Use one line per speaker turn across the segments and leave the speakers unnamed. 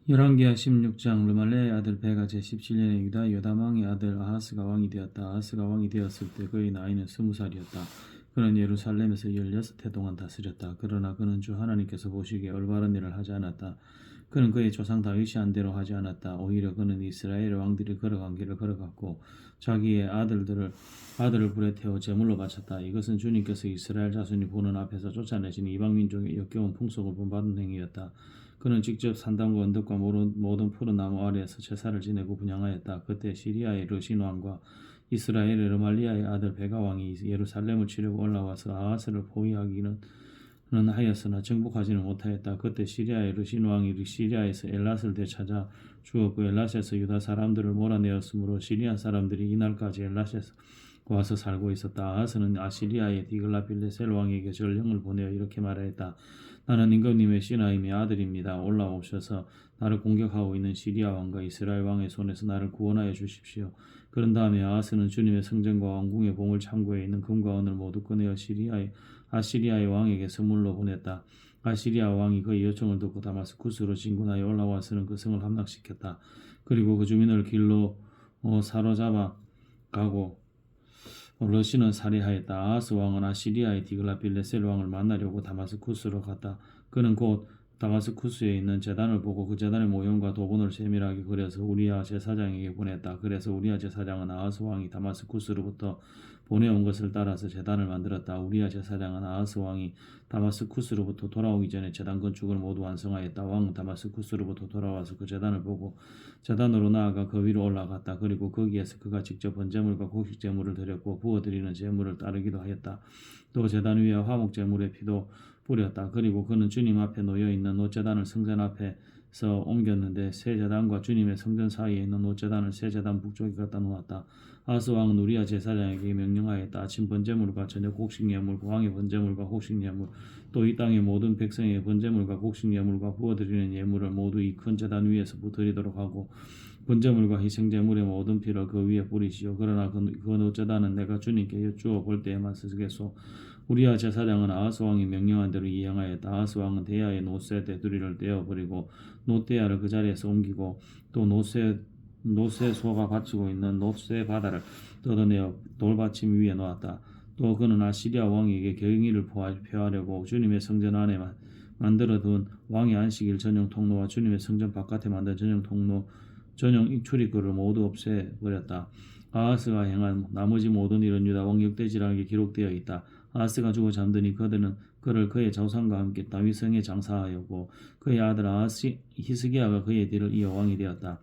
열왕기하 16장. 르말레의 아들 베가 제17년에 유다 요담 왕의 아들 아하스가 왕이 되었다. 아하스가 왕이 되었을 때 그의 나이는 20살이었다. 그는 예루살렘에서 16해 동안 다스렸다. 그러나 그는 주 하나님께서 보시기에 올바른 일을 하지 않았다. 그는 그의 조상 다윗이 한 대로 하지 않았다. 오히려 그는 이스라엘 왕들이 걸어간 길을 걸어갔고 자기의 아들을 불에 태워 제물로 바쳤다. 이것은 주님께서 이스라엘 자손이 보는 앞에서 쫓아내신 이방 민족의 역겨운 풍속을 본받은 행위였다. 그는 직접 산당과 언덕과 모든 푸른 나무 아래에서 제사를 지내고 분향하였다. 그때 시리아의 르신 왕과 이스라엘의 르말리아의 아들 베가 왕이 예루살렘을 치려고 올라와서 아하스를 포위하기는 하였으나 정복하지는 못하였다. 그때 시리아의 르신 왕이 시리아에서 엘랏을 되찾아 주었고 엘랏에서 유다 사람들을 몰아내었으므로 시리아 사람들이 이날까지 엘랏에서 와서 살고 있었다. 아하스는 아시리아의 디글라빌레셀 왕에게 전령을 보내어 이렇게 말하였다. 나는 임금님의 신하임의 아들입니다. 올라오셔서 나를 공격하고 있는 시리아 왕과 이스라엘 왕의 손에서 나를 구원하여 주십시오. 그런 다음에 아하스는 주님의 성전과 왕궁의 보물 창고에 있는 금과 은을 모두 꺼내어 아시리아의 왕에게 선물로 보냈다. 아시리아 왕이 그의 요청을 듣고 다마스쿠스로 진군하여 올라와서는 그 성을 함락시켰다. 그리고 그 주민을 길로 사로잡아 가고 러시는 살해하였다. 아하스 왕은 아시리아의 디글라빌레셀 왕을 만나려고 다마스쿠스로 갔다. 그는 곧 다마스쿠스에 있는 제단을 보고 그 제단의 모형과 도분을 세밀하게 그려서 우리야 제사장에게 보냈다. 그래서 우리야 제사장은 아하스 왕이 다마스쿠스로부터 보내온 것을 따라서 제단을 만들었다. 우리야 제사장은 아하스 왕이 다마스쿠스로부터 돌아오기 전에 제단 건축을 모두 완성하였다. 왕은 다마스쿠스로부터 돌아와서 그 제단을 보고 제단으로 나아가 그 위로 올라갔다. 그리고 거기에서 그가 직접 번제물과 곡식 제물을 드렸고 부어드리는 제물을 따르기도 하였다. 또 제단 위에 화목 제물의 피도 뿌렸다. 그리고 그는 주님 앞에 놓여 있는 놋제단을 성전 앞에서 옮겼는데 새 제단과 주님의 성전 사이에 있는 놋제단을 새 제단 북쪽에 갖다 놓았다. 아하스 왕은 우리야 제사장에게 명령하였다. 아침 번제물과 저녁 곡식 예물과 왕의 번제물과 곡식 예물 또 이 땅의 모든 백성의 번제물과 곡식 예물과 부어드리는 예물을 모두 이 큰 제단 위에서 드리도록 하고 번제물과 희생제물의 모든 피를 그 위에 뿌리시오. 그러나 그 놋제단은 내가 주님께 여쭈어 볼 때에만 쓰겠소. 우리야 제사장은 아하스 왕이 명령한 대로 이행하였다. 아하스 왕은 대야의 놋새 테두리를 떼어버리고 놋대야를 그 자리에서 옮기고 또 놋새 소가 받치고 있는 놋새 바다를 뜯어내어 돌받침 위에 놓았다. 또 그는 아시리아 왕에게 경의를 표하려고 주님의 성전 안에 만들어둔 왕의 안식일 전용 통로와 주님의 성전 바깥에 만든 전용 출입구를 모두 없애버렸다. 아하스가 행한 나머지 모든 일은 유다 왕 역대지락에 기록되어 있다. 아하스가 죽어 잠드니 그들은 그를 그의 조상과 함께 다윗 성에 장사하였고 그의 아들 히스기야가 그의 뒤를 이어 왕이 되었다.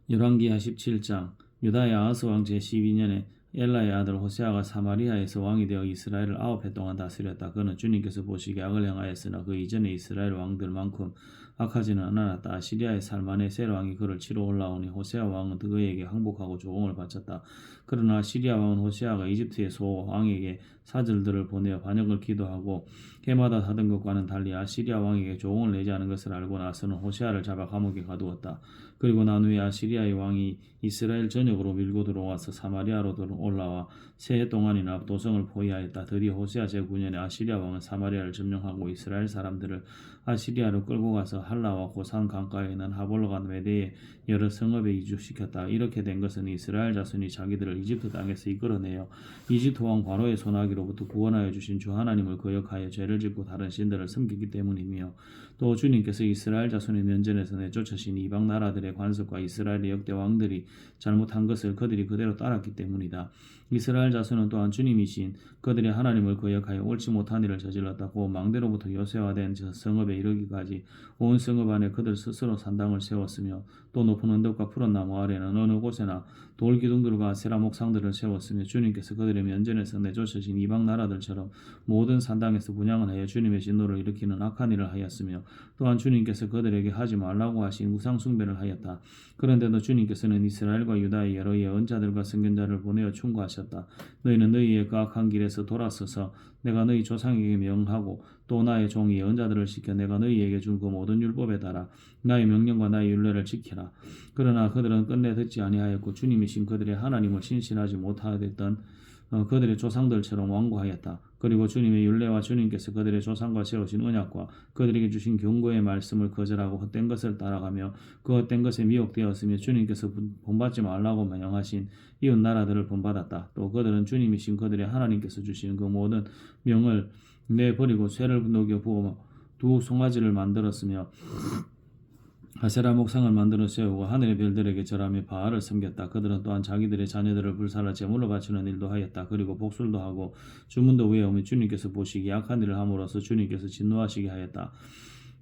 열왕기하 17장. 유다의 아하스 왕 제12년에 엘라의 아들 호세아가 사마리아에서 왕이 되어 이스라엘을 9해 동안 다스렸다. 그는 주님께서 보시기에 악을 행하였으나 그 이전의 이스라엘 왕들만큼 악하지는 않았다. 아시리아의 살만의 셀 왕이 그를 치러 올라오니 호세아 왕은 그에게 항복하고 조공을 바쳤다. 그러나 시리아 왕은 호세아가 이집트의 소 왕에게 사절들을 보내어 반역을 기도하고 해마다 하던 것과는 달리 아시리아 왕에게 조공을 내지 않은 것을 알고 나서는 호세아를 잡아 감옥에 가두었다. 그리고 난 후에 아시리아의 왕이 이스라엘 전역으로 밀고 들어와서 사마리아로 올라와 세 해 동안이나 도성을 포위하였다. 드디어 호세아 제9년에 아시리아 왕은 사마리아를 점령하고 이스라엘 사람들을 아시리아로 끌고 가서 할라와 고산 강가에 있는 하볼로가 메대의 여러 성읍에 이주시켰다. 이렇게 된 것은 이스라엘 자손이 자기들을 이집트 땅에서 이끌어내어 이집트 왕 바로의 손아귀로부터 구원하여 주신 주 하나님을 거역하여 죄를 짓고 다른 신들을 섬기기 때문이며 또 주님께서 이스라엘 자손의 면전에서 내쫓으신 이방 나라들의 관습과 이스라엘의 역대 왕들이 잘못한 것을 그들이 그대로 따랐기 때문이다. 이스라엘 자손은 또한 주님이신 그들의 하나님을 거역하여 옳지 못한 일을 저질렀다고 망대로부터 요새화된 저 성읍에 이르기까지 온 성읍 안에 그들 스스로 산당을 세웠으며 또 높은 언덕과 푸른 나무 아래는 어느 곳에나 돌 기둥들과 아세라 목상들을 세웠으며 주님께서 그들의 면전에서 내쫓으신 이방 나라들처럼 모든 산당에서 분향을 하여 주님의 진노를 일으키는 악한 일을 하였으며 또한 주님께서 그들에게 하지 말라고 하신 우상 숭배를 하였다. 그런데도 주님께서는 이스라엘과 유다의 여러 예언자들과 선견자를 보내어 충고하셨다. 너희는 너희의 그 악한 길에서 돌아서서 내가 너희 조상에게 명하고 또 나의 종 예언자들을 시켜 내가 너희에게 준 그 모든 율법에 따라 나의 명령과 나의 율례를 지키라. 그러나 그들은 끝내 듣지 아니하였고 주님이신 그들의 하나님을 신실하지 못하였던 그들의 조상들처럼 완고하였다. 그리고 주님의 율례와 주님께서 그들의 조상과 세우신 언약과 그들에게 주신 경고의 말씀을 거절하고 헛된 것을 따라가며 그 헛된 것에 미혹되었으며 주님께서 본받지 말라고 명하신 이웃 나라들을 본받았다. 또 그들은 주님이신 그들의 하나님께서 주신 그 모든 명을 내버리고 쇠를 녹여 부어 두 송아지를 만들었으며 아세라 목상을 만들어 세우고 하늘의 별들에게 절하며 바알을 섬겼다. 그들은 또한 자기들의 자녀들을 불살라 제물로 바치는 일도 하였다. 그리고 복술도 하고 주문도 외우며 주님께서 보시기에 악한 일을 함으로써 주님께서 진노하시게 하였다.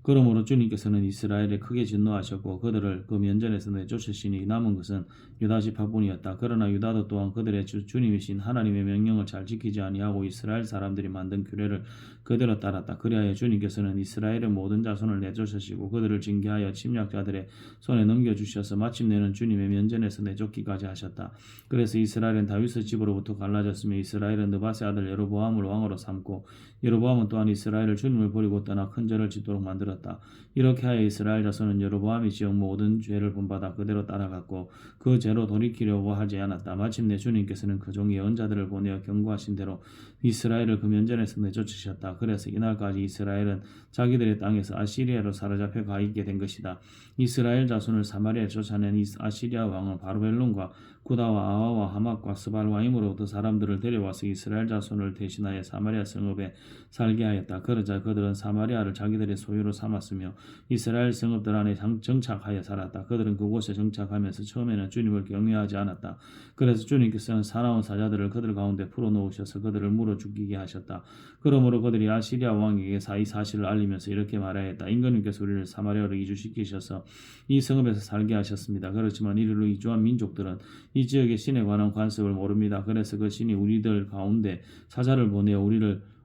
그러므로 주님께서는 이스라엘에 크게 진노하셨고 그들을 그 면전에서 내쫓으시니 남은 것은 유다 지파뿐이었다. 그러나 유다도 또한 그들의 주님이신 하나님의 명령을 잘 지키지 아니하고 이스라엘 사람들이 만든 규례를 그대로 따랐다. 그리하여 주님께서는 이스라엘의 모든 자손을 내쫓으시고 그들을 징계하여 침략자들의 손에 넘겨주셔서 마침내는 주님의 면전에서 내쫓기까지 하셨다. 그래서 이스라엘은 다윗의 집으로부터 갈라졌으며 이스라엘은 느바세 아들 여로보암을 왕으로 삼고 여로보암은 또한 이스라엘을 주님을 버리고 떠나 큰 죄를 짓도록 만들었다. 이렇게 하여 이스라엘 자손은 여로보암이 지은 모든 죄를 본받아 그대로 따라갔고 그 죄로 돌이키려고 하지 않았다. 마침내 주님께서는 그 종의 언자들을 보내어 경고하신 대로 이스라엘을 그 면전에서 내쫓으셨다. 그래서 이날까지 이스라엘은 자기들의 땅에서 아시리아로 사로잡혀 가 있게 된 것이다. 이스라엘 자손을 사마리아에 쫓아낸 아시리아 왕은 바르벨론과 구다와 아와와 하맛과 스발와임으로부터 사람들을 데려와서 이스라엘 자손을 대신하여 사마리아 성읍에 살게 하였다. 그러자 그들은 사마리아를 자기들의 소유로 삼았으며 이스라엘 성읍들 안에 정착하여 살았다. 그들은 그곳에 정착하면서 처음에는 주님을 경외하지 않았다. 그래서 주님께서는 사나운 사자들을 그들 가운데 풀어놓으셔서 그들을 물어 죽이게 하셨다. 그러므로 그들이 아시리아 왕에게 이 사실을 알리면서 이렇게 말하였다. 임금님께서 우리를 사마리아로 이주시키셔서 이 성읍에서 살게 하셨습니다. 그렇지만 이리로 이주한 민족들은 이 지역의 신에 관한 관습을 모릅니다. 그래서 그 신이 우리들 가운데 사자를 보내어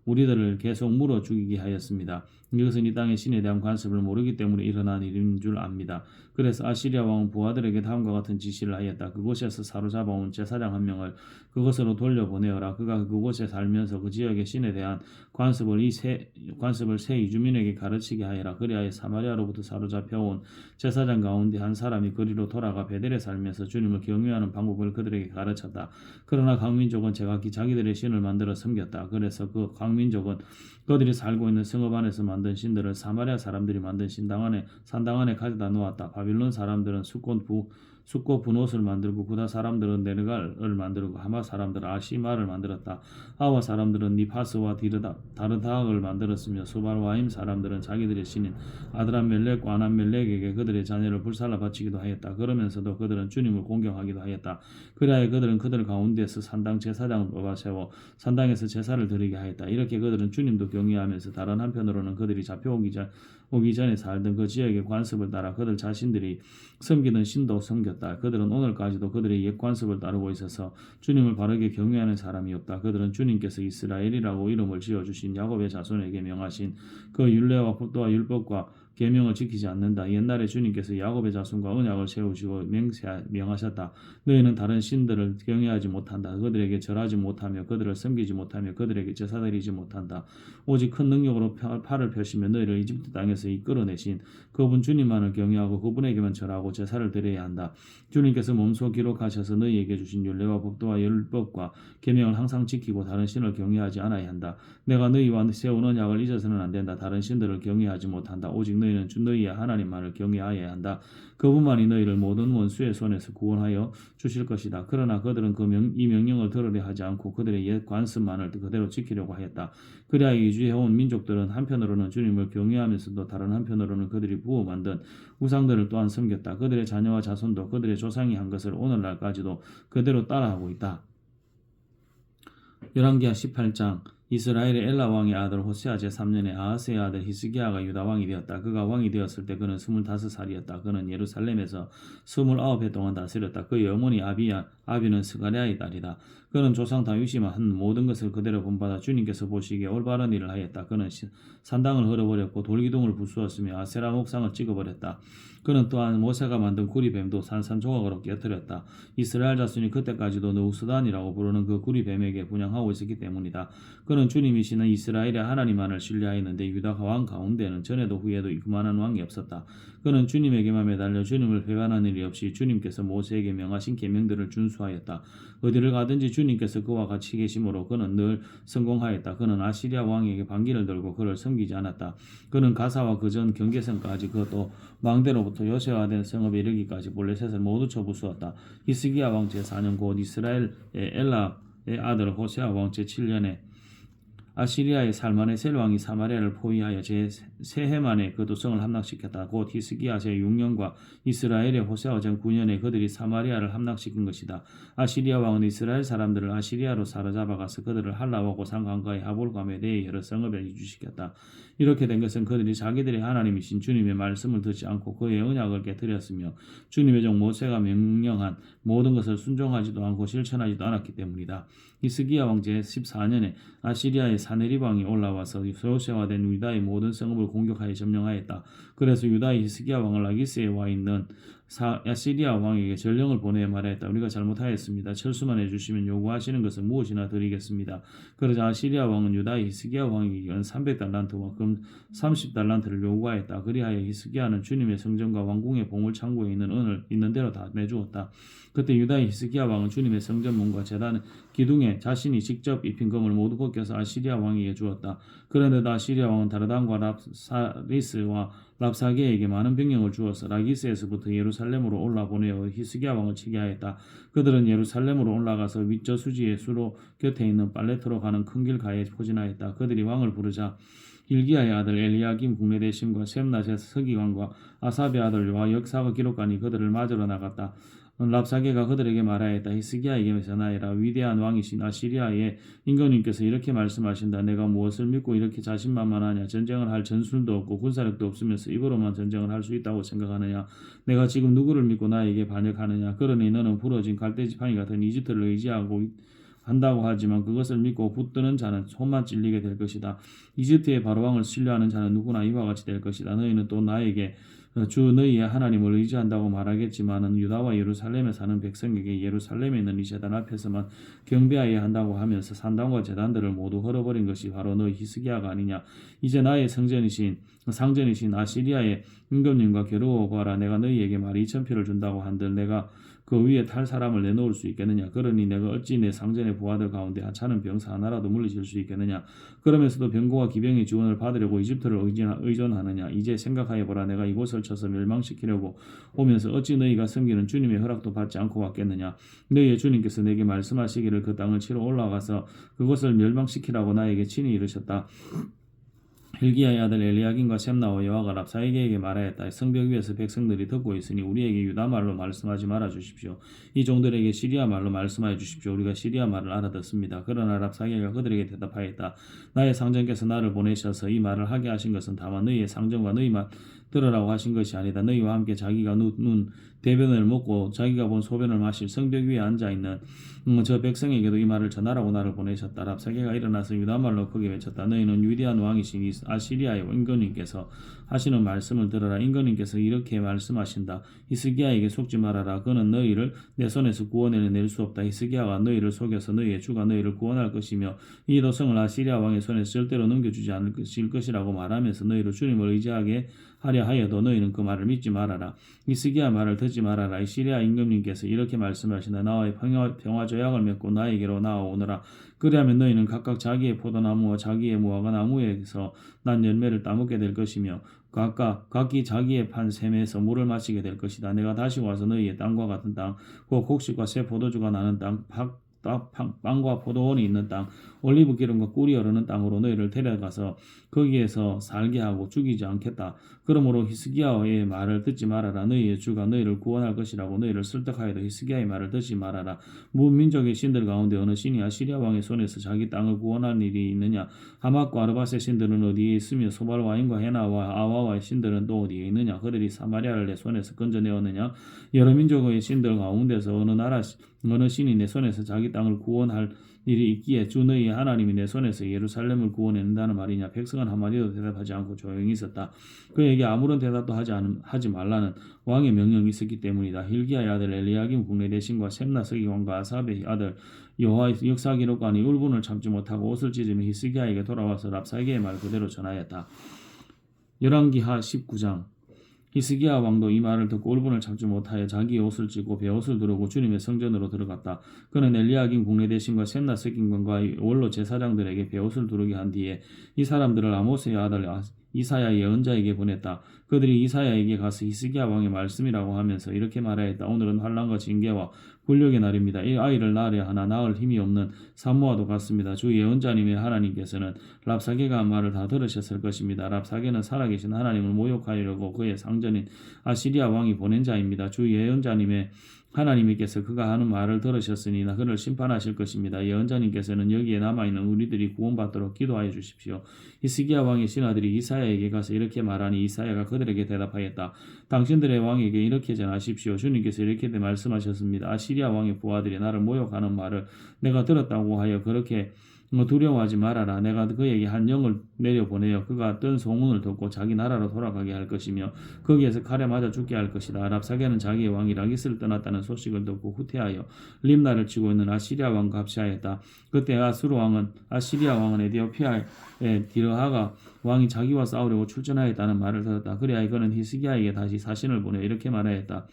우리들을 계속 물어 죽이게 하였습니다. 이것은 이 땅의 신에 대한 관습을 모르기 때문에 일어난 일인 줄 압니다. 그래서 아시리아 왕은 부하들에게 다음과 같은 지시를 하였다. 그곳에서 사로잡아온 제사장 한 명을 그곳으로 돌려보내어라. 그가 그곳에 살면서 그 지역의 신에 대한 관습을 새 이주민에게 가르치게 하여라. 그리하여 사마리아로부터 사로잡혀온 제사장 가운데 한 사람이 그리로 돌아가 베델에 살면서 주님을 경외하는 방법을 그들에게 가르쳤다. 그러나 강민족은 제각기 자기들의 신을 만들어 섬겼다. 그래서 그 강민족은 그들이 살고 있는 성읍 안에서 만든 신들을 사마리아 사람들이 만든 산당 안에 가져다 놓았다. 바빌론 사람들은 숫꽃 분옷을 만들고 구다 사람들은 네르갈을 만들고 하마 사람들은 아시마를 만들었다. 아와 사람들은 니파스와 다르다악을 만들었으며 소발와임 사람들은 자기들의 신인 아드람멜렉과 아남멜렉에게 그들의 자녀를 불살라 바치기도 하였다. 그러면서도 그들은 주님을 공경하기도 하였다. 그리하여 그들은 그들 가운데서 산당 제사장을 뽑아 세워 산당에서 제사를 드리게 하였다. 이렇게 그들은 주님도 경외하면서 다른 한편으로는 그들이 잡혀오기 전에 살던 그 지역의 관습을 따라 그들 자신들이 섬기던 신도 섬겼다. 그들은 오늘까지도 그들의 옛 관습을 따르고 있어서 주님을 바르게 경외하는 사람이 없다. 그들은 주님께서 이스라엘이라고 이름을 지어주신 야곱의 자손에게 명하신 그 율례와 법도와 율법과 계명을 지키지 않는다. 옛날에 주님께서 야곱의 자손과 언약을 세우시고 명하셨다. 너희는 다른 신들을 경외하지 못한다. 그들에게 절하지 못하며 그들을 섬기지 못하며 그들에게 제사드리지 못한다. 오직 큰 능력으로 팔을 펴시며 너희를 이집트 땅에서 이끌어내신 그분 주님만을 경외하고 그분에게만 절하고 제사를 드려야 한다. 주님께서 몸소 기록하셔서 너희에게 주신 율례와 법도와 율법과 계명을 항상 지키고 다른 신을 경외하지 않아야 한다. 내가 너희와 세운 언약을 잊어서는 안 된다. 다른 신들을 경외하지 못한다. 오직 너희는 너희의 하나님만을 경외하여야 한다. 그분만이 너희를 모든 원수의 손에서 구원하여 주실 것이다. 그러나 그들은 이 명령을 들으려 하지 않고 그들의 옛 관습만을 그대로 지키려고 하였다. 그리하여 이주해온 민족들은 한편으로는 주님을 경외하면서도 다른 한편으로는 그들이 부어 만든 우상들을 또한 섬겼다. 그들의 자녀와 자손도 그들의 조상이 한 것을 오늘날까지도 그대로 따라하고 있다. 열왕기하 18장 이스라엘의 엘라 왕의 아들 호세아 제3년에 아하스의 아들 히스기야가 유다 왕이 되었다. 그가 왕이 되었을 때 그는 25살이었다. 그는 예루살렘에서 29해 동안 다스렸다. 그의 어머니 아비는 스가랴의 딸이다. 그는 조상 다윗이 한 모든 것을 그대로 본받아 주님께서 보시기에 올바른 일을 하였다. 그는 산당을 헐어버렸고 돌기둥을 부수었으며 아세라 목상을 찍어버렸다. 그는 또한 모세가 만든 구리뱀도 산산조각으로 깨뜨렸다. 이스라엘 자손이 그때까지도 느우스단이라고 부르는 그 구리뱀에게 분양하고 있었기 때문이다. 그는 그는 주님이시는 이스라엘의 하나님만을 신뢰하였는데 유다 왕 가운데는 전에도 후에도 그만한 왕이 없었다. 그는 주님에게만 매달려 주님을 배반하는 일이 없이 주님께서 모세에게 명하신 계명들을 준수하였다. 어디를 가든지 주님께서 그와 같이 계심으로 그는 늘 성공하였다. 그는 아시리아 왕에게 반기를 들고 그를 섬기지 않았다. 그는 가사와 그 전 경계선까지 그것도 망대로부터 요새화된 성읍에 이르기까지 블레셋을 모두 쳐부수었다. 히스기야 왕 제4년 곧 이스라엘의 엘라의 아들 호세아 왕 제7년에 아시리아의 살마네셀 왕이 사마리아를 포위하여 제3해 만에 그 도성을 함락시켰다. 곧 히스기야 제6년과 이스라엘의 호세아 제9년에 그들이 사마리아를 함락시킨 것이다. 아시리아 왕은 이스라엘 사람들을 아시리아로 사로잡아가서 그들을 할라와 고산 강가의 하볼감에 대해 여러 성읍에 이주시켰다. 이렇게 된 것은 그들이 자기들의 하나님이신 주님의 말씀을 듣지 않고 그의 언약을 깨뜨렸으며 주님의 종 모세가 명령한 모든 것을 순종하지도 않고 실천하지도 않았기 때문이다. 히스기야 왕 제14년에 아시리아의 사네립 왕이 올라와서 소세화된 유다의 모든 성읍을 공격하여 점령하였다. 그래서 유다의 히스기야 왕은 라기스에 와 있는 아시리아 왕에게 전령을 보내어 말하였다. 우리가 잘못하였습니다. 철수만 해주시면 요구하시는 것은 무엇이나 드리겠습니다. 그러자 아시리아 왕은 유다의 히스기야 왕에게 연 300달란트와 금 30달란트를 요구하였다. 그리하여 히스기야는 주님의 성전과 왕궁의 보물창고에 있는 대로 다 내주었다. 그때 유다의 히스기야 왕은 주님의 성전 문과 제단 기둥에 자신이 직접 입힌 금을 모두 벗겨서 아시리아 왕에게 주었다. 그런데 아시리아 왕은 다르단과 랍사리스와 랍사게에게 많은 병력을 주어서 라기스에서부터 예루살렘으로 올라보내어 히스기야 왕을 치게 하였다. 그들은 예루살렘으로 올라가서 윗저수지의 수로 곁에 있는 빨레트로 가는 큰 길가에 포진하였다. 그들이 왕을 부르자 hil기야의 아들 엘리야김 국내대심과 셈나세 서기관과 아삽의 아들 요아 역사가 기록관이 그들을 맞으러 나갔다. 랍사게가 그들에게 말하였다. 히스기야에게 전하여라. 위대한 왕이신 아시리아의 임금님께서 이렇게 말씀하신다. 내가 무엇을 믿고 이렇게 자신만만하냐. 전쟁을 할 전술도 없고 군사력도 없으면서 입으로만 전쟁을 할 수 있다고 생각하느냐. 내가 지금 누구를 믿고 나에게 반역하느냐. 그러니 너는 부러진 갈대지팡이 같은 이집트를 의지하고 한다고 하지만 그것을 믿고 붙드는 자는 손만 찔리게 될 것이다. 이집트의 바로왕을 신뢰하는 자는 누구나 이와 같이 될 것이다. 너희는 또 나에게 주 너희의 하나님을 의지한다고 말하겠지만은 유다와 예루살렘에 사는 백성에게 예루살렘에 있는 이 제단 앞에서만 경배하여야 한다고 하면서 산당과 제단들을 모두 헐어버린 것이 바로 너희 히스기야가 아니냐. 이제 나의 상전이신 아시리아의 임금님과 겨루어가라. 내가 너희에게 말 2,000표를 준다고 한들 내가 그 위에 탈 사람을 내놓을 수 있겠느냐. 그러니 내가 어찌 내 상전의 부하들 가운데 하찮은 병사 하나라도 물리칠 수 있겠느냐. 그러면서도 병거와 기병의 지원을 받으려고 이집트를 의존하느냐. 이제 생각하여보라. 내가 이곳을 쳐서 멸망시키려고 오면서 어찌 너희가 섬기는 주님의 허락도 받지 않고 왔겠느냐. 너희의 주님께서 내게 말씀하시기를 그 땅을 치러 올라가서 그것을 멸망시키라고 나에게 친히 이르셨다. hil기야의 아들 엘리야김과 셈나와 여호와가 랍사게에게 말하였다. 성벽 위에서 백성들이 듣고 있으니 우리에게 유다 말로 말씀하지 말아 주십시오. 이 종들에게 시리아 말로 말씀하여 주십시오. 우리가 시리아 말을 알아듣습니다. 그러나 랍사게가 그들에게 대답하였다. 나의 상전께서 나를 보내셔서 이 말을 하게 하신 것은 다만 너희의 상전과 너희만 들으라고 하신 것이 아니다. 너희와 함께 자기가 눈 대변을 먹고 자기가 본 소변을 마실 성벽 위에 앉아있는 저 백성에게도 이 말을 전하라고 나를 보내셨다. 랍사게가 일어나서 유다 말로 크게 외쳤다. 너희는 위대한 왕이신 아시리아의 임금님께서 하시는 말씀을 들어라. 임금님께서 이렇게 말씀하신다. 히스기야에게 속지 말아라. 그는 너희를 내 손에서 구원해낼 수 없다. 히스기야가 너희를 속여서 너희의 주가 너희를 구원할 것이며 이 도성을 아시리아 왕의 손에서 절대로 넘겨주지 않을 것이라고 말하면서 너희를 주님을 의지하게 하려 하여도 너희는 그 말을 믿지 말아라. 히스기야 말을 듣지 말아라. 시리아 임금님께서 이렇게 말씀하신다. 나와의 평화 조약을 맺고 나에게로 나아오너라. 그리하면 너희는 각각 자기의 포도나무와 자기의 무화과 나무에서 난 열매를 따먹게 될 것이며 각기 자기의 판 샘에서 물을 마시게 될 것이다. 내가 다시 와서 너희의 땅과 같은 땅, 곧 곡식과 새 포도주가 나는 땅, 빵과 포도원이 있는 땅, 올리브 기름과 꿀이 흐르는 땅으로 너희를 데려가서 거기에서 살게 하고 죽이지 않겠다. 그러므로 히스기야의 말을 듣지 말아라. 너희의 주가 너희를 구원할 것이라고 너희를 설득하여도 히스기야의 말을 듣지 말아라. 무민족의 신들 가운데 어느 신이 아시리아 왕의 손에서 자기 땅을 구원할 일이 있느냐. 하맛과 아르밧의 신들은 어디에 있으며 소발 와인과 헤나와 아와와의 신들은 또 어디에 있느냐. 그들이 사마리아를 내 손에서 건져내었느냐. 여러 민족의 신들 가운데서 어느 신이 내 손에서 자기 땅을 구원할 일이 있기에 주 너희 하나님이 내 손에서 예루살렘을 구원낸다는 말이냐. 백성은 한마디도 대답하지 않고 조용히 있었다. 그에게 아무런 대답도 하지 말라는 왕의 명령이 있었기 때문이다. hilki야의 아들 엘리야김 국내대신과 셈나 서기관과 아삽의 아들 여호와의 역사기록관이 울분을 참지 못하고 옷을 찢으며 히스기야에게 돌아와서 랍사게의 말 그대로 전하였다. 열왕기하 19장. 히스기야 왕도 이 말을 듣고 울분을 참지 못하여 자기의 옷을 찢고 베옷을 두르고 주님의 성전으로 들어갔다. 그는 엘리야김 국내대신과 셈나 서기관과 원로 제사장들에게 베옷을 두르게 한 뒤에 이 사람들을 아모스의 아들 이사야 예언자에게 보냈다. 그들이 이사야에게 가서 히스기야 왕의 말씀이라고 하면서 이렇게 말하였다. 오늘은 환난과 징계와 굴욕의 날입니다. 이 아이를 낳으려 하나 낳을 힘이 없는 산모와도 같습니다. 주 예언자님의 하나님께서는 랍사게가 한 말을 다 들으셨을 것입니다. 랍사게는 살아계신 하나님을 모욕하려고 그의 상전인 아시리아 왕이 보낸 자입니다. 주 예언자님의 하나님께서 그가 하는 말을 들으셨으니 그를 심판하실 것입니다. 예언자님께서는 여기에 남아있는 우리들이 구원받도록 기도하여 주십시오. 히스기야 왕의 신하들이 이사야에게 가서 이렇게 말하니 이사야가 그들에게 대답하였다. 당신들의 왕에게 이렇게 전하십시오. 주님께서 이렇게 말씀하셨습니다. 아시리아 왕의 부하들이 나를 모욕하는 말을 내가 들었다고 하여 그렇게 두려워하지 말아라. 내가 그에게 한 영을 내려보내어 그가 뜬 소문을 듣고 자기 나라로 돌아가게 할 것이며 거기에서 칼에 맞아 죽게 할 것이다. 랍사게는 자기의 왕이 라기스를 떠났다는 소식을 듣고 후퇴하여 림나를 치고 있는 아시리아 왕과 합시하였다. 그때 아시리아 왕은 에디오피아의 디르하가 왕이 자기와 싸우려고 출전하였다는 말을 들었다. 그래야 그는 히스기야에게 다시 사신을 보내 이렇게 말하였다.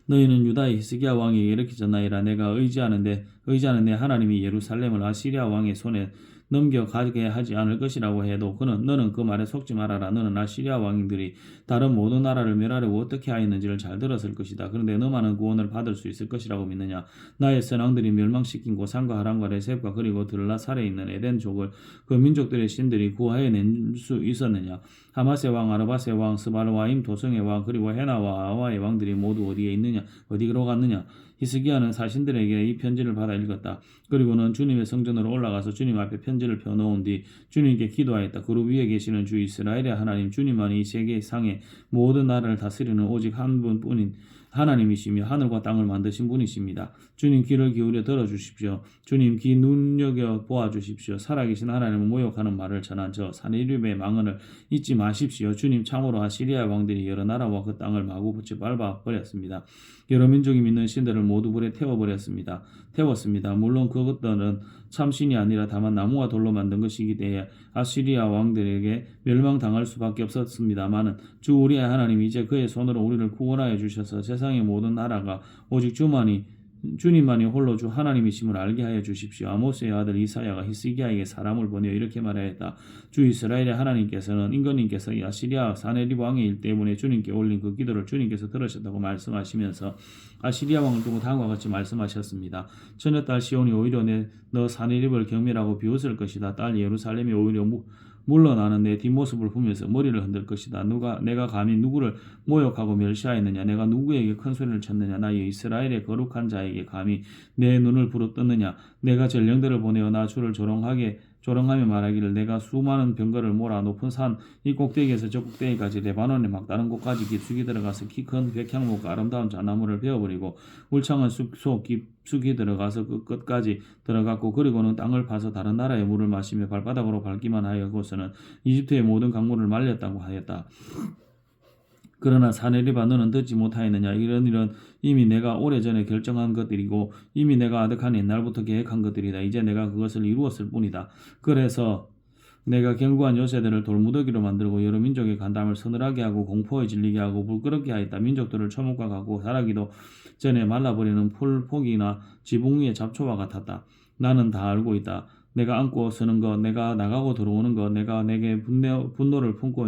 너희는 유다의 히스기야 왕에게 이렇게 전하이라. 내가 의지하는 내 하나님이 예루살렘을 아시리아 왕의 손에 넘겨가게 하지 않을 것이라고 해도 너는 그 말에 속지 말아라. 너는 아시리아 왕들이 다른 모든 나라를 멸하려고 어떻게 하였는지를 잘 들었을 것이다. 그런데 너만은 구원을 받을 수 있을 것이라고 믿느냐. 나의 선왕들이 멸망시킨 고산과 하란과 레셉과 그리고 들라살에 있는 에덴족을 그 민족들의 신들이 구하여낸 수 있었느냐. 하마스의 왕, 아르바스의 왕, 스발와임 도성의 왕, 그리고 헤나와 아와의 왕들이 모두 어디에 있느냐, 어디로 갔느냐. 히스기야는 사신들에게 이 편지를 받아 읽었다. 그리고는 주님의 성전으로 올라가서 주님 앞에 편지를 펴놓은 뒤 주님께 기도하였다. 그룹 위에 계시는 주 이스라엘의 하나님, 주님만이 이 세계상의 모든 나라를 다스리는 오직 한 분뿐인 하나님이시며 하늘과 땅을 만드신 분이십니다. 주님 귀를 기울여 들어주십시오. 주님 귀 눈여겨 보아주십시오. 살아계신 하나님을 모욕하는 말을 전한 저 사네립의 망언을 잊지 마십시오. 주님 참으로 아시리아 왕들이 여러 나라와 그 땅을 마구 붙여 밟아버렸습니다. 여러 민족이 믿는 신들을 모두 불에 태웠습니다. 물론 그것들은 참신이 아니라 다만 나무와 돌로 만든 것이기 때문에 아시리아 왕들에게 멸망당할 수밖에 없었습니다마는 주 우리의 하나님이 이제 그의 손으로 우리를 구원하여 주셔서 세상의 모든 나라가 오직 주님만이 홀로 주 하나님이심을 알게 하여 주십시오. 아모스의 아들 이사야가 히스기야에게 사람을 보내어 이렇게 말하였다. 주 이스라엘의 하나님께서는 임금님께서 아시리아 사네립 왕의 일 때문에 주님께 올린 그 기도를 주님께서 들으셨다고 말씀하시면서 아시리아 왕을 두고 다음과 같이 말씀하셨습니다. 처녀딸 시온이 오히려 너 사네립을 경멸하고 비웃을 것이다. 딸 예루살렘이 오히려 물러나는 내 뒷모습을 보면서 머리를 흔들 것이다. 내가 감히 누구를 모욕하고 멸시하였느냐. 내가 누구에게 큰 소리를 쳤느냐. 나의 이스라엘의 거룩한 자에게 감히 내 눈을 부릅뜨느냐. 내가 전령들을 보내어 나 주를 조롱하며 말하기를 내가 수많은 병거를 몰아 높은 산 이 꼭대기에서 저 꼭대기까지 레바논의 막다른 곳까지 깊숙이 들어가서 키 큰 백향목과 아름다운 잣나무를 베어버리고 울창한 숲속 깊숙이 들어가서 그 끝까지 들어갔고 그리고는 땅을 파서 다른 나라의 물을 마시며 발바닥으로 밟기만 하여고서는 이집트의 모든 강물을 말렸다고 하였다. 그러나 사네립아 너는 듣지 못하였느냐. 이런 이미 내가 오래전에 결정한 것들이고 이미 내가 아득한 옛날부터 계획한 것들이다. 이제 내가 그것을 이루었을 뿐이다. 그래서 내가 견고한 요새들을 돌무더기로 만들고 여러 민족의 간담을 서늘하게 하고 공포에 질리게 하고 불끄럽게 하였다. 민족들을 초목과 같고 자라기도 전에 말라버리는 풀포기나 지붕 위의 잡초와 같았다. 나는 다 알고 있다. 내가 안고 서는 것, 내가 나가고 들어오는 것, 내가 내게 분노를 품고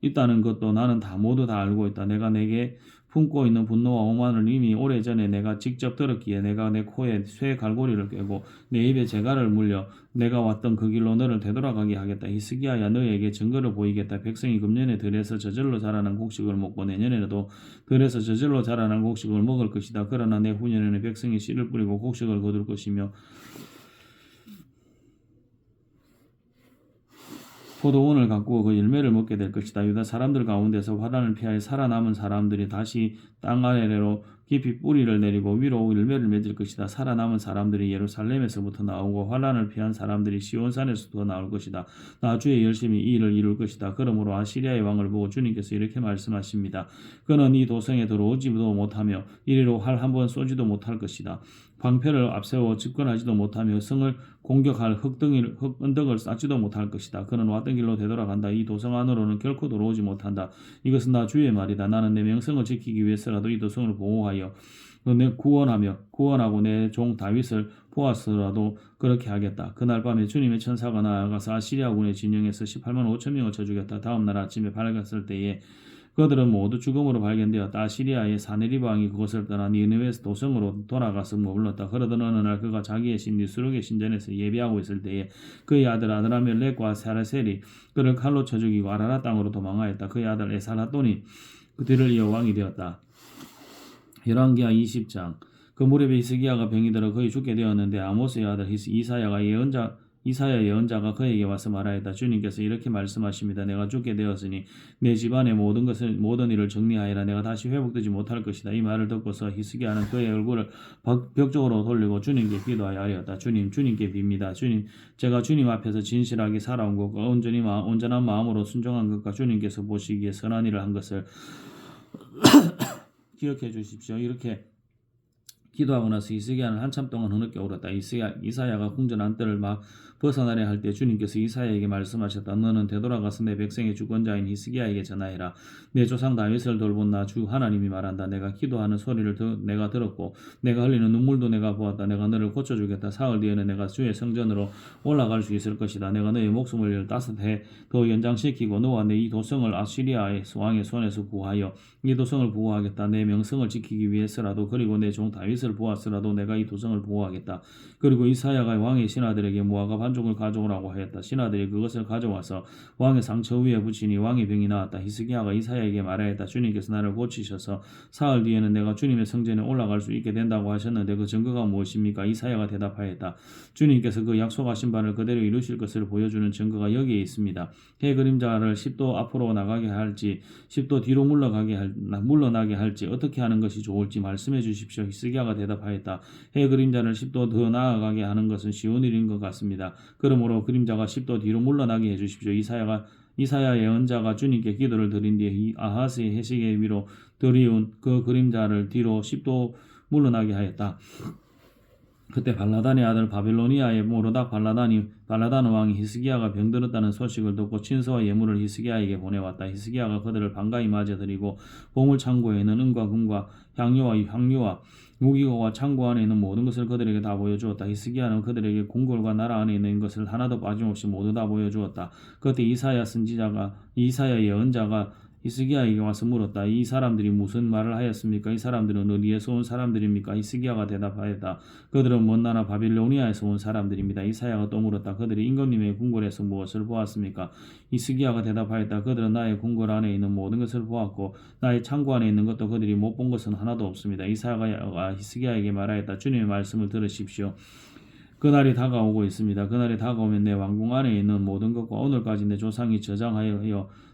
있다는 것도 나는 모두 다 알고 있다. 내가 내게 품고 있는 분노와 오만을 이미 오래전에 내가 직접 들었기에 내가 내 코에 쇠 갈고리를 꿰고 내 입에 재갈을 물려 내가 왔던 그 길로 너를 되돌아가게 하겠다. 히스기야야 너에게 증거를 보이겠다. 백성이 금년에 들에서 저절로 자라는 곡식을 먹고 내년에도 들에서 저절로 자라는 곡식을 먹을 것이다. 그러나 내 후년에는 백성이 씨를 뿌리고 곡식을 거둘 것이며 포도원을 가꾸어 그 열매를 먹게 될 것이다. 유다 사람들 가운데서 화단을 피하여 살아남은 사람들이 다시 땅 아래로 깊이 뿌리를 내리고 위로 열매를 맺을 것이다. 살아남은 사람들이 예루살렘에서부터 나오고 환란을 피한 사람들이 시온산에서부터 나올 것이다. 나 주의 열심히 이 일을 이룰 것이다. 그러므로 아시리아의 왕을 보고 주님께서 이렇게 말씀하십니다. 그는 이 도성에 들어오지도 못하며 이리로 활 한 번 쏘지도 못할 것이다. 방패를 앞세워 집권하지도 못하며 성을 공격할 흙언덕을 쌓지도 못할 것이다. 그는 왔던 길로 되돌아간다. 이 도성 안으로는 결코 들어오지 못한다. 이것은 나 주의 말이다. 나는 내 명성을 지키기 위해서라도 이 도성을 보호하여 내 구원하고 내 종 다윗을 보았으라도 그렇게 하겠다. 그날 밤에 주님의 천사가 나아가서 아시리아군의 진영에서 18만 5천 명을 쳐 죽였다. 다음 날 아침에 밝았을 때에 그들은 모두 죽음으로 발견되었다. 아시리아의 사네립 왕이 그것을 떠나 니느웨 도성으로 돌아가서 머물렀다. 그러던 어느 날 그가 자기의 신 니스룩의 신전에서 예배하고 있을 때에 그의 아들 아드라멜렉과 사라셀이 그를 칼로 쳐 죽이고 아라라 땅으로 도망하였다. 그의 아들 에살핫돈이 그 뒤를 이어 왕이 되었다. 열왕기하 20장. 그 무렵에 히스기야가 병이 들어 거의 죽게 되었는데 아모스의 아들 이사야 예언자가 그에게 와서 말하였다. 주님께서 이렇게 말씀하십니다. 내가 죽게 되었으니 내 집안의 모든 일을 정리하여라. 내가 다시 회복되지 못할 것이다. 이 말을 듣고서 히스기야는 그의 얼굴을 벽 쪽으로 돌리고 주님께 기도하여 아뢰었다. 주님께 빕니다. 주님, 제가 주님 앞에서 진실하게 살아온 것과 온전한 마음으로 순종한 것과 주님께서 보시기에 선한 일을 한 것을 기억해 주십시오. 이렇게 기도하고 나서 히스기야는 한참 동안 흐느껴 울었다. 이사야가 궁전 안뜰을 막 벗어나려 할 때 주님께서 이사야에게 말씀하셨다. 너는 되돌아가서 내 백성의 주권자인 히스기야에게 전하여라. 내 조상 다윗을 돌본 나 주 하나님이 말한다. 내가 기도하는 소리를 내가 들었고 내가 흘리는 눈물도 내가 보았다. 내가 너를 고쳐주겠다. 사흘 뒤에는 내가 주의 성전으로 올라갈 수 있을 것이다. 내가 너의 목숨을 15해 더 연장시키고 너와 내 이 도성을 아시리아의 왕의 손에서 구하여 이 도성을 보호하겠다. 내 명성을 지키기 위해서라도 그리고 내 종 다윗을 보았으라도 내가 이 도성을 보호하겠다. 그리고 이사야가 왕의 신하들에게 무화과 반죽을 가져오라고 하였다. 신하들이 그것을 가져와서 왕의 상처 위에 붙이니 왕의 병이 나았다. 히스기야가 이사야에게 말하였다. 주님께서 나를 고치셔서 사흘 뒤에는 내가 주님의 성전에 올라갈 수 있게 된다고 하셨는데 그 증거가 무엇입니까? 이사야가 대답하였다. 주님께서 그 약속하신 바를 그대로 이루실 것을 보여주는 증거가 여기에 있습니다. 해 그림자를 10도 앞으로 나가게 할지 10도 뒤로 물러나게 할지 어떻게 하는 것이 좋을지 말씀해 주십시오. 히스기야가 대답하였다. 해 그림자를 10도 더 나아가게 하는 것은 쉬운 일인 것 같습니다. 그러므로 그림자가 10도 뒤로 물러나게 해주십시오. 이사야 예언자가 주님께 기도를 드린 뒤에 아하스의 해식의 위로 들이운 그 그림자를 뒤로 10도 물러나게 하였다. 그때 발라단의 아들 바빌로니아의 모르닥 발라단 왕이 히스기야가 병들었다는 소식을 듣고 친서와 예물을 히스기야에게 보내왔다. 히스기야가 그들을 반가이 맞아들이고 보물 창고에 있는 은과 금과 향료와 무기고와 창고 안에 있는 모든 것을 그들에게 다 보여주었다. 히스기야는 그들에게 궁궐과 나라 안에 있는 것을 하나도 빠짐없이 모두 다 보여주었다. 그때 이사야 예언자가 히스기야에게 와서 물었다. 이 사람들이 무슨 말을 하였습니까? 이 사람들은 어디에서 온 사람들입니까? 히스기야가 대답하였다. 그들은 먼 나라 바빌로니아에서 온 사람들입니다. 이사야가 또 물었다. 그들이 임금님의 궁궐에서 무엇을 보았습니까? 히스기야가 대답하였다. 그들은 나의 궁궐 안에 있는 모든 것을 보았고 나의 창고 안에 있는 것도 그들이 못 본 것은 하나도 없습니다. 이사야가 히스기야에게 말하였다. 주님의 말씀을 들으십시오. 그날이 다가오고 있습니다. 그날이 다가오면 내 왕궁 안에 있는 모든 것과 오늘까지 내 조상이 저장하여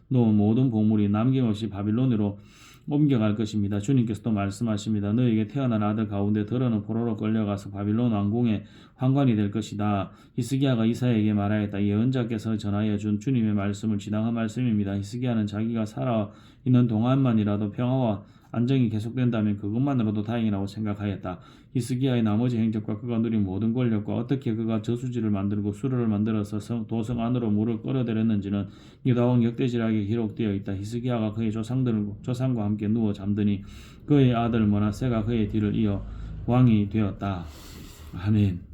놓은 모든 보물이 남김없이 바빌론으로 옮겨갈 것입니다. 주님께서도 말씀하십니다. 너에게 태어난 아들 가운데 더러는 포로로 끌려가서 바빌론 왕궁의 환관이 될 것이다. 히스기야가 이사야에게 말하였다. 예언자께서 전하여 준 주님의 말씀을 지당한 말씀입니다. 히스기야는 자기가 살아있는 동안만이라도 평화와 안정이 계속된다면 그것만으로도 다행이라고 생각하였다. 히스기야의 나머지 행적과 그가 누린 모든 권력과 어떻게 그가 저수지를 만들고 수로를 만들어서 도성 안으로 물을 끌어들였는지는 유다왕 역대지략에 기록되어 있다. 히스기야가 그의 조상과 함께 누워 잠드니 그의 아들 므낫세가 그의 뒤를 이어 왕이 되었다. 아멘.